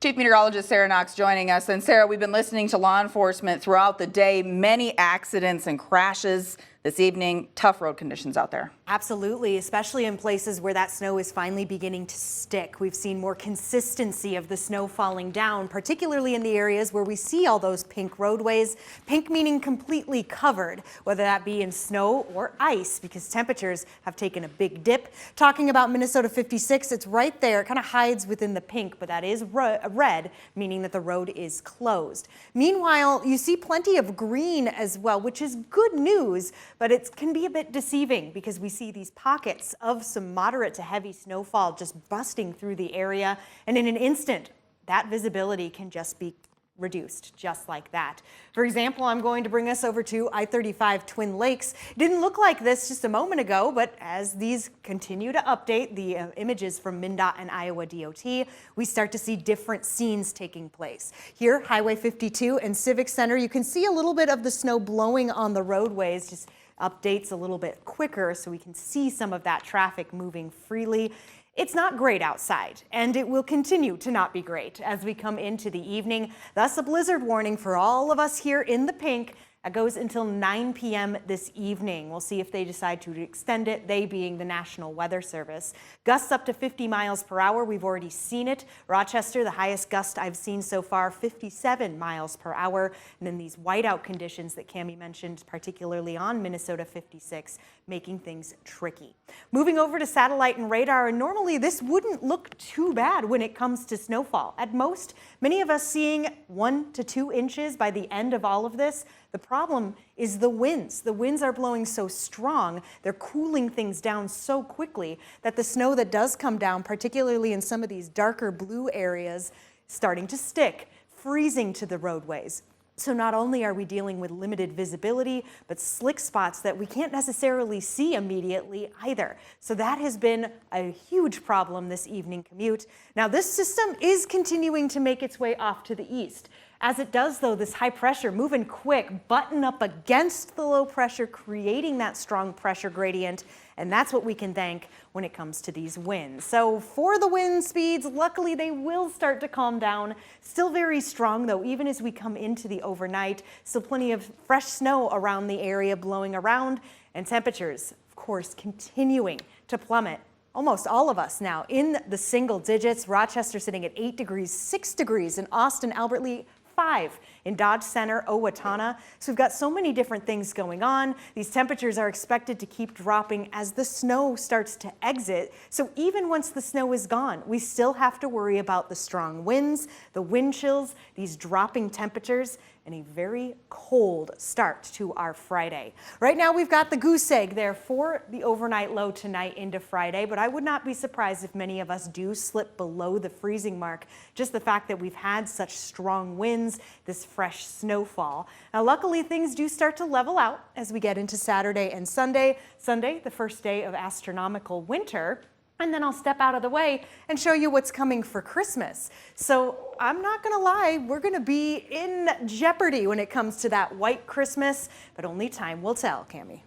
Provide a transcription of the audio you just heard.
Chief Meteorologist Sarah Knox joining us. And Sarah, we've been listening to law enforcement throughout the day. Many accidents and crashes this evening. Tough road conditions out there. Absolutely, especially in places where that snow is finally beginning to stick. We've seen more consistency of the snow falling down, particularly in the areas where we see all those pink roadways. Pink meaning completely covered, whether that be in snow or ice, because temperatures have taken a big dip. Talking about Minnesota 56, it's right there. It kind of hides within the pink, but that is red, meaning that the road is closed. Meanwhile, you see plenty of green as well, which is good news, but it can be a bit deceiving because we see these pockets of some moderate to heavy snowfall just busting through the area, and in an instant that visibility can just be reduced just like that. For example, I'm going to bring us over to I-35 Twin Lakes. It didn't look like this just a moment ago, but as these continue to update the images from MnDOT and Iowa DOT, we start to see different scenes taking place. Here, Highway 52 and Civic Center, you can see a little bit of the snow blowing on the roadways, just updates a little bit quicker so we can see some of that traffic moving freely. It's not great outside, and it will continue to not be great as we come into the evening. Thus, a blizzard warning for all of us here in the pink. That goes until 9 p.m. this evening. We'll see if they decide to extend it, they being the National Weather Service. Gusts up to 50 miles per hour. We've already seen it. Rochester, the highest gust I've seen so far, 57 miles per hour. And then these whiteout conditions that Cammie mentioned, particularly on Minnesota 56, making things tricky. Moving over to satellite and radar, and normally this wouldn't look too bad when it comes to snowfall. At most, many of us seeing 1 to 2 inches by the end of all of this. The problem is the winds. The winds are blowing so strong, they're cooling things down so quickly that the snow that does come down, particularly in some of these darker blue areas, starting to stick, freezing to the roadways. So not only are we dealing with limited visibility, but slick spots that we can't necessarily see immediately either. So that has been a huge problem this evening commute. Now this system is continuing to make its way off to the east. As it does, though, this high pressure moving quick, button up against the low pressure, creating that strong pressure gradient. And that's what we can thank when it comes to these winds. So for the wind speeds, luckily they will start to calm down. Still very strong, though, even as we come into the overnight. Still plenty of fresh snow around the area blowing around, and temperatures, of course, continuing to plummet. Almost all of us now in the single digits. Rochester sitting at 8 degrees, 6 degrees in Austin, Albert Lea, 5 in Dodge Center, Owatonna. So we've got so many different things going on. These temperatures are expected to keep dropping as the snow starts to exit. So even once the snow is gone, we still have to worry about the strong winds, the wind chills, these dropping temperatures, and a very cold start to our Friday. Right now we've got the goose egg there for the overnight low tonight into Friday, but I would not be surprised if many of us do slip below the freezing mark. Just the fact that we've had such strong winds, this fresh snowfall. Now luckily things do start to level out as we get into Saturday and Sunday. Sunday, the first day of astronomical winter. And then I'll step out of the way and show you what's coming for Christmas. So I'm not gonna lie, we're gonna be in jeopardy when it comes to that white Christmas, but only time will tell, Cammie.